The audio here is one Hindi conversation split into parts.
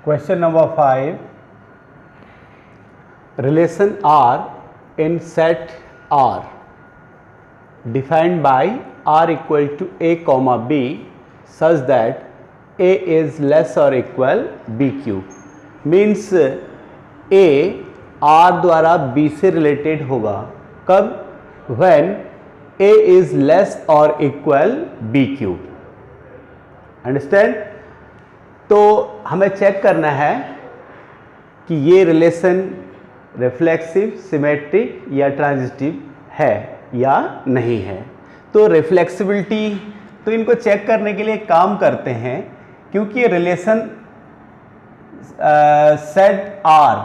Question number 5. Relation R in set R defined by R equal to A comma B such that A is less or equal B cube. Means A R द्वारा B से related होगा कब? When A is less or equal B cube. Understand? तो हमें चेक करना है कि ये रिलेशन रिफ्लेक्सिव, सिमेट्रिक या ट्रांजिटिव है या नहीं है। तो रिफ्लेक्सिबिलिटी, तो इनको चेक करने के लिए काम करते हैं, क्योंकि ये relation set R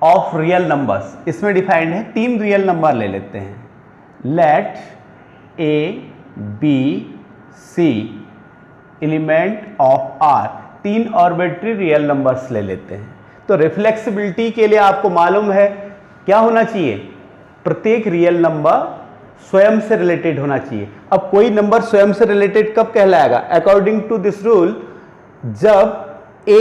of real numbers इसमें डिफाइंड है। 3 रियल नंबर ले लेते हैं। Let A B C element of R, 3 arbitrary real numbers ले लेते हैं। तो रिफ्लेक्सिबिलिटी के लिए आपको मालूम है क्या होना चाहिए? प्रत्येक रियल नंबर स्वयं से रिलेटेड होना चाहिए। अब कोई नंबर स्वयं से रिलेटेड कब कहलाएगा? अकॉर्डिंग टू दिस रूल, जब a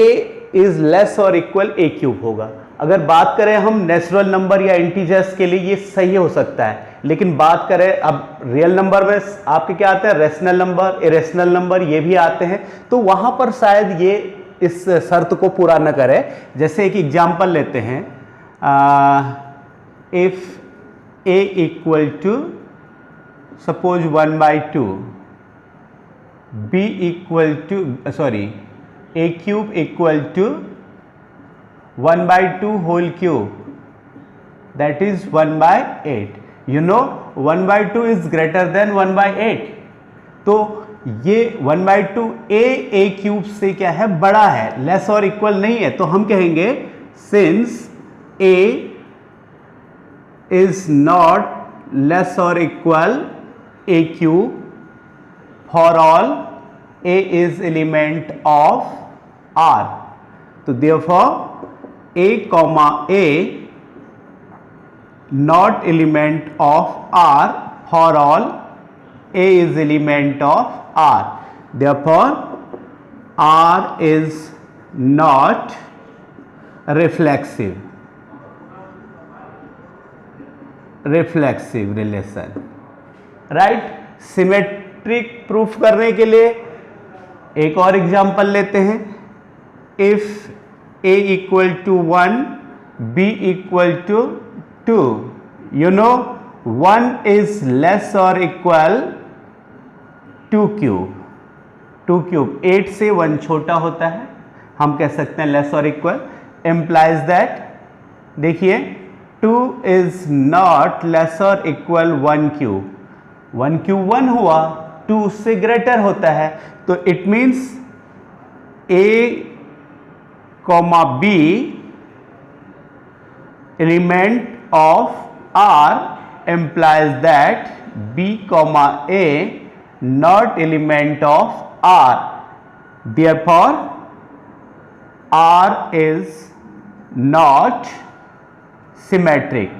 इज लेस और इक्वल a क्यूब होगा। अगर बात करें हम नेचुरल नंबर या इंटीजर्स के लिए ये सही हो सकता है, लेकिन बात करें अब रियल नंबर में आपके क्या आते हैं? रेशनल नंबर, इरेशनल नंबर, ये भी आते हैं। तो वहां पर शायद ये इस शर्त को पूरा न करे। जैसे एक एग्जांपल लेते हैं, if a equal to suppose 1/2, b equal to a cube equal to 1/2 whole cube, that is 1/8. You know 1/2 is greater than 1/8. तो ये 1/2 a क्यूब से क्या है? बड़ा है, लेस और इक्वल नहीं है। तो हम कहेंगे since a is not less or equal a cube for all a is element of R. तो therefore a comma a not element of R for all a is element of R. Therefore R is not reflexive relation. Right? Symmetric proof करने के लिए एक और एग्जांपल लेते हैं। If a equal to 1, b equal to 2, you know 1 is less or equal 2 cube. 2 cube 8 से 1 छोटा होता है, हम कह सकते हैं लेस और इक्वल। एम्प्लाइज दैट, देखिए 2 is not less or equal 1 cube. 1 cube 1 हुआ, 2 से ग्रेटर होता है। तो it means a comma b element of R implies that b comma a not element of R. Therefore R is not symmetric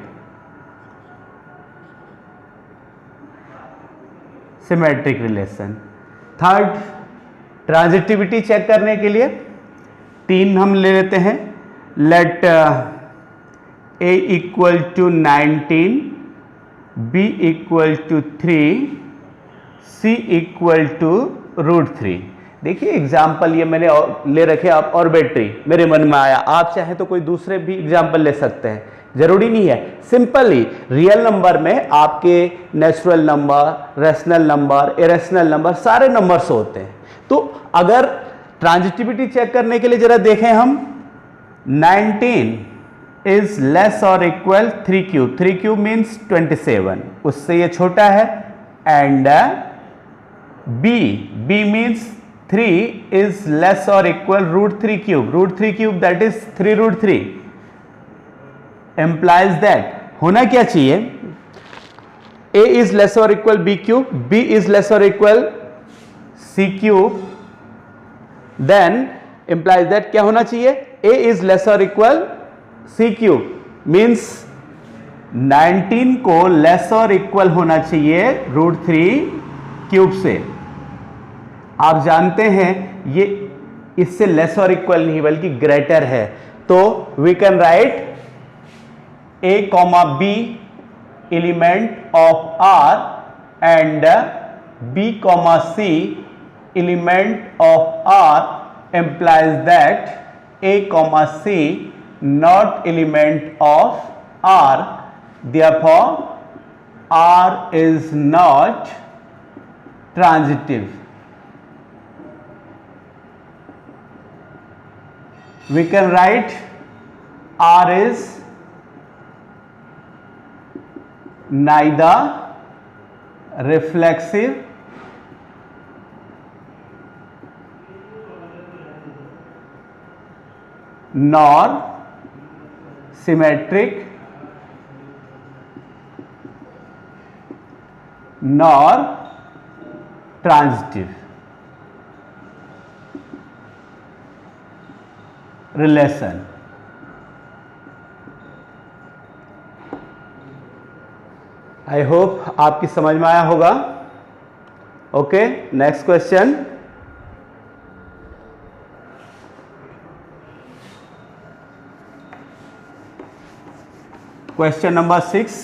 relation. Third, transitivity check करने के लिए 3 हम ले लेते हैं। Let a equal to 19, b equal to 3, c equal to √3। देखिए एग्जाम्पल ये मैंने ले रखे, आप आर्बिट्री मेरे मन में आया, आप चाहे तो कोई दूसरे भी एग्जाम्पल ले सकते हैं, जरूरी नहीं है। सिंपली रियल नंबर में आपके natural number, rational number, irrational number, सारे नंबर्स होते हैं। तो अगर ट्रांजिटिविटी चेक करने के लिए जरा देखें हम, 19 इज लेस और इक्वल 3 क्यूब। 3 क्यूब मीन्स 27, उससे ये छोटा है। And b means 3 is less और equal √3 cube. √3 cube that is 3√3। Implies that होना क्या चाहिए? a इज लेस और equal b cube, b is less और equal c cube, then implies that क्या होना चाहिए? a is less or equal c cube. Means 19 को लेस और इक्वल होना चाहिए √3 क्यूब से। आप जानते हैं ये इससे लेस और इक्वल नहीं बल्कि ग्रेटर है, तो we can write a comma b element of R and b comma c element of R implies that a comma c not element of R, therefore R is not transitive. We can write R is neither reflexive nor symmetric nor transitive relation. I hope आपकी समझ में आया होगा. Okay, next question. Question number 6.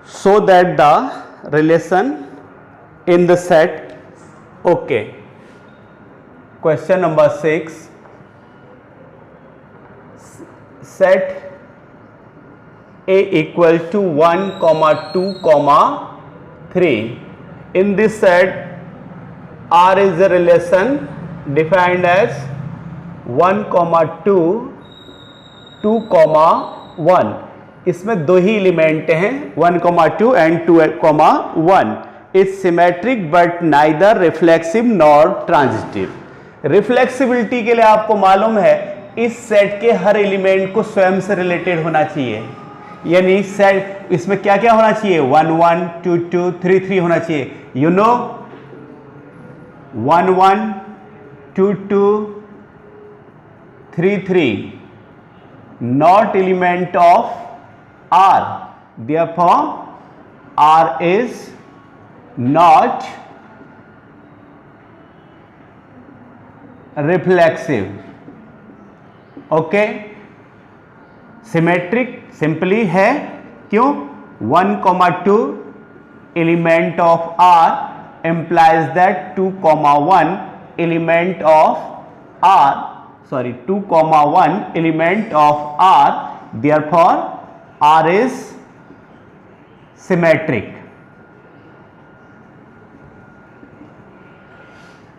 So that the relation in the set, okay. Question number 6. Set A equal to 1, 2, 3. In this set, R is a relation defined as 1, 2, 2, 1. इसमें दो ही एलिमेंट हैं 1, 2 and 2, 1. It's symmetric but neither reflexive nor transitive. Reflexibility के लिए आपको मालूम है इस सेट के हर एलिमेंट को स्वयं से रिलेटेड होना चाहिए, यानी सेट इसमें क्या क्या होना चाहिए 1, 1, 2, 2, 3, 3 होना चाहिए. You know 1, 1, 2, 2, 3, 3 not element of R, therefore R is not reflexive. Okay, symmetric simply है, क्यों 1, 2 element of R implies that 2, 1 element of R, sorry 2, 1 element of R, therefore R is symmetric.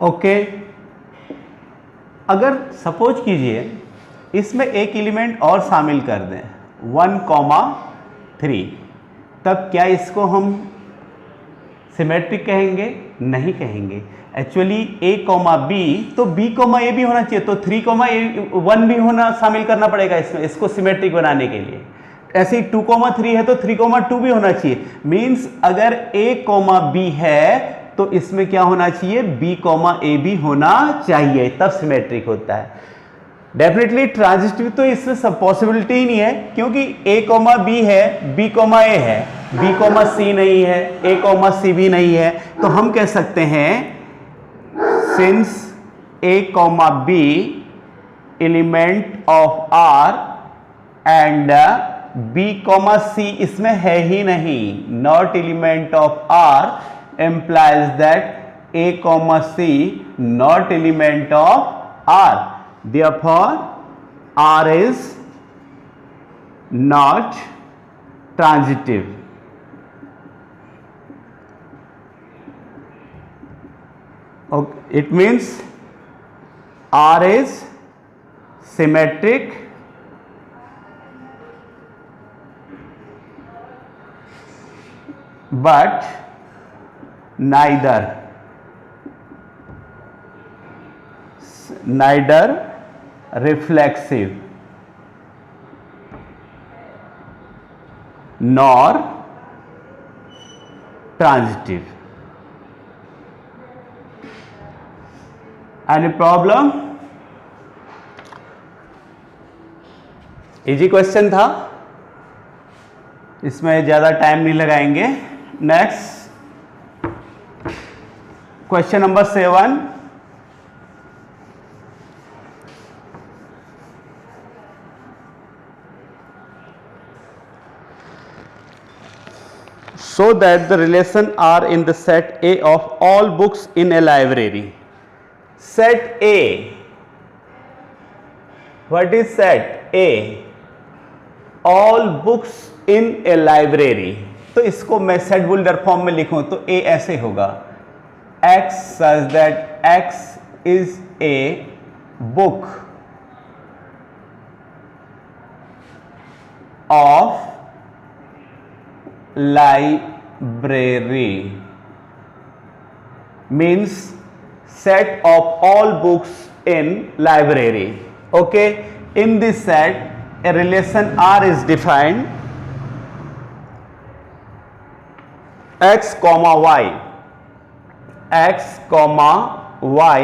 Okay, अगर सपोज कीजिए इसमें एक एलिमेंट और शामिल कर दें 1, 3, तब क्या इसको हम सिमेट्रिक कहेंगे? नहीं कहेंगे. एक्चुअली A, B तो B, A भी होना चाहिए, तो 3, 1 भी होना शामिल करना पड़ेगा इसमें, इसको सिमेट्रिक बनाने के लिए. ऐसे ही 2, 3 है तो 3, 2 भी होना चाहिए. मींस अगर A, B है तो इसमें क्या होना चाहिए B, A भी होना चाहिए, तब सिमेट्रिक होता है. डेफिनेटली ट्रांजिटिव तो इसमें सब पॉसिबिलिटी ही नहीं है, क्योंकि A, B है, B, A है, B, C नहीं है, A, C भी नहीं है. तो हम कह सकते हैं since A, B element of R and B, C इसमें है ही नहीं, not element of R implies that A, C not element of R, therefore R is not transitive. Okay, it means R is symmetric but neither reflexive nor transitive. Any problem? Easy question था. इसमें ज़्यादा टाइम नहीं लगाएंगे। Next question number 7, so that the relation are in the set A of all books in a library. Set A, what is set A? All books in a library. तो इसको मैं सेट बुल्डर फॉर्म में लिखूं तो A ऐसे होगा, X such that X is a book of library, means set of all books in library. Okay, in this set a relation R is defined, X comma Y, X comma Y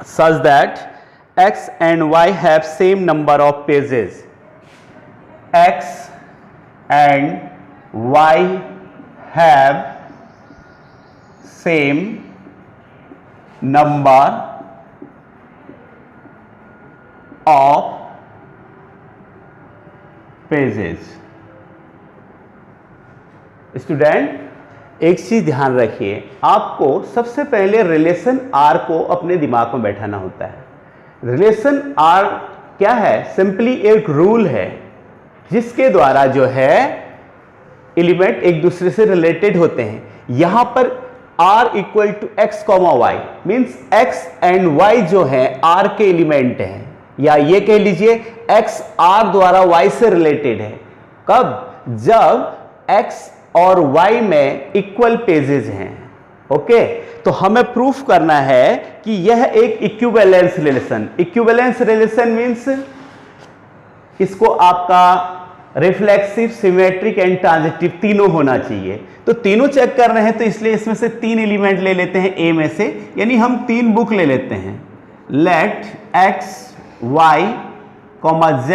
such that X and Y have same number of pages. X and Y have same number of pages. Student एक चीज ध्यान रखिए, आपको सबसे पहले रिलेशन आर को अपने दिमाग में बैठाना होता है। रिलेशन आर क्या है? सिंपली एक रूल है जिसके द्वारा जो है एलिमेंट एक दूसरे से रिलेटेड होते हैं। यहां पर r equal to x comma y, means x and y जो है r के एलिमेंट हैं, या ये कह लीजिए x r द्वारा y से रिलेटेड है। कब? जब x और y में इक्वल पेजेस हैं। ओके, तो हमें प्रूफ करना है कि यह एक equivalence relation. Equivalence relation means इसको आपका रिफ्लेक्सिव, सिमेट्रिक एंड ट्रांजिटिव तीनों होना चाहिए। तो तीनों चेक कर रहे हैं, तो इसलिए इसमें से 3 एलिमेंट ले लेते हैं ए में से, यानी हम 3 बुक ले लेते हैं। Let x y z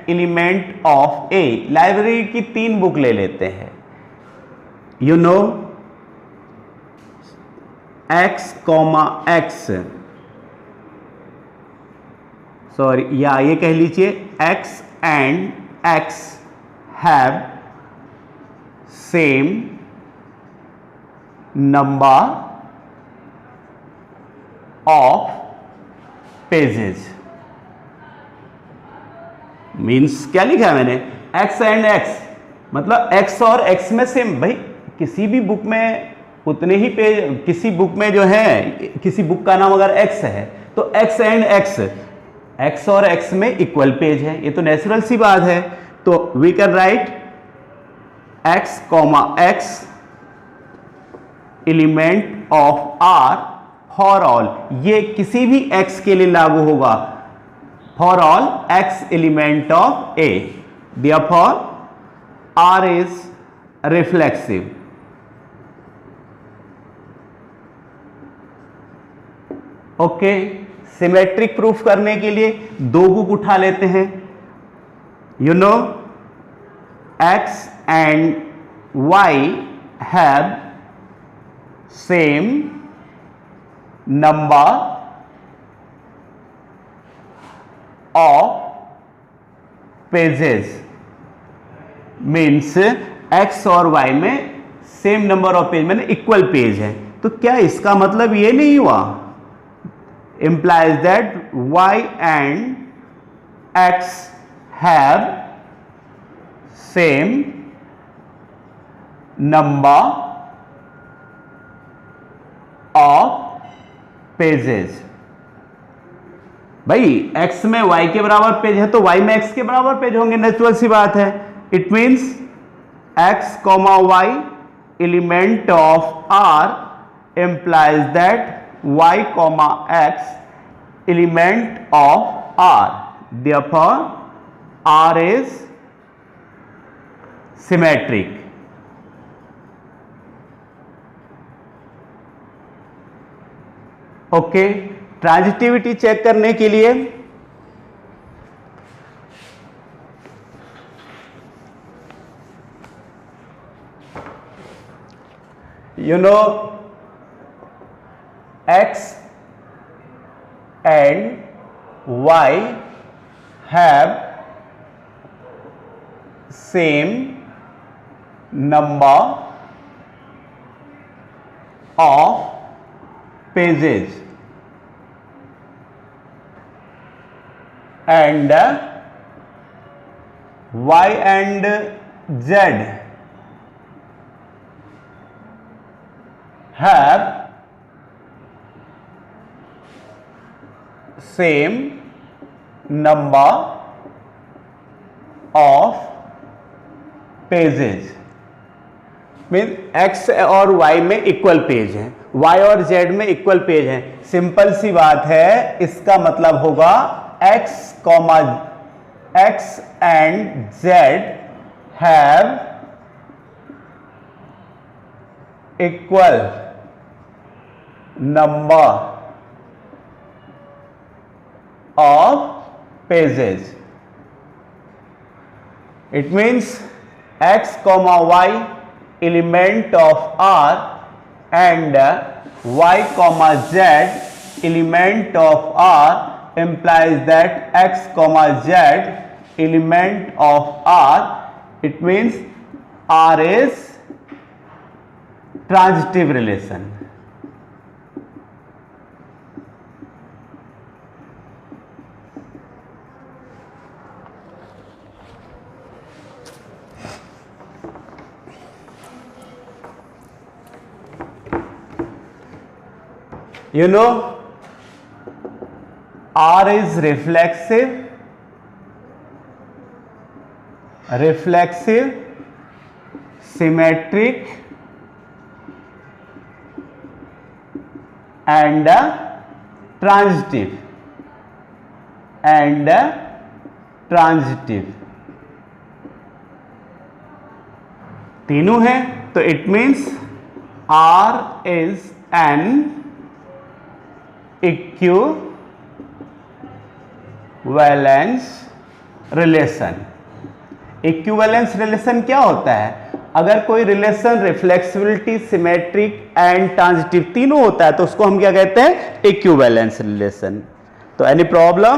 element of A, library की 3 बुक ले लेते हैं। You know x x, sorry, या ये कह लीजिए x and x have same number of pages, means क्या लिखा है मैंने? x एंड x, मतलब x और x में सेम। भाई किसी भी बुक में उतने ही पेज, किसी बुक में जो है, किसी बुक का नाम अगर x है तो x एंड x और x में इक्वल पेज है, ये तो नेचुरल सी बात है। तो we can write x comma x element of r for all, ये किसी भी x के लिए लागू होगा, for all x element of a, therefore r is reflexive. Okay, symmetric proof करने के लिए 2 बुक उठा लेते हैं। You know x and y have same number of pages, means x और y में सेम नंबर ऑफ पेज, मैंने इक्वल पेज है। तो क्या इसका मतलब ये नहीं हुआ, implies that y and x have same number of pages। भाई x में y के बराबर पेज है तो y में x के बराबर पेज होंगे, नेचुरल सी बात है। It means x comma y element of r implies that y comma x element of r, therefore r is symmetric। Okay, transitivity check करने के लिए you know x and y have same number of pages and y and z have same number of pages. Mean x और y में इक्वल पेज है, y और z में इक्वल पेज है। सिंपल सी बात है, इसका मतलब होगा x and z have equal number of pages. It means x, y element of R and y, z element of R implies that x, z element of R, it means R is transitive relation. You know, R is reflexive, symmetric and transitive तीनों हैं, तो it means R is an equivalence relation. Equivalence relation क्या होता है? अगर कोई relation reflexibility, symmetric and transitive तीनों होता है तो उसको हम क्या कहते हैं? Equivalence relation. तो एनी प्रॉब्लम?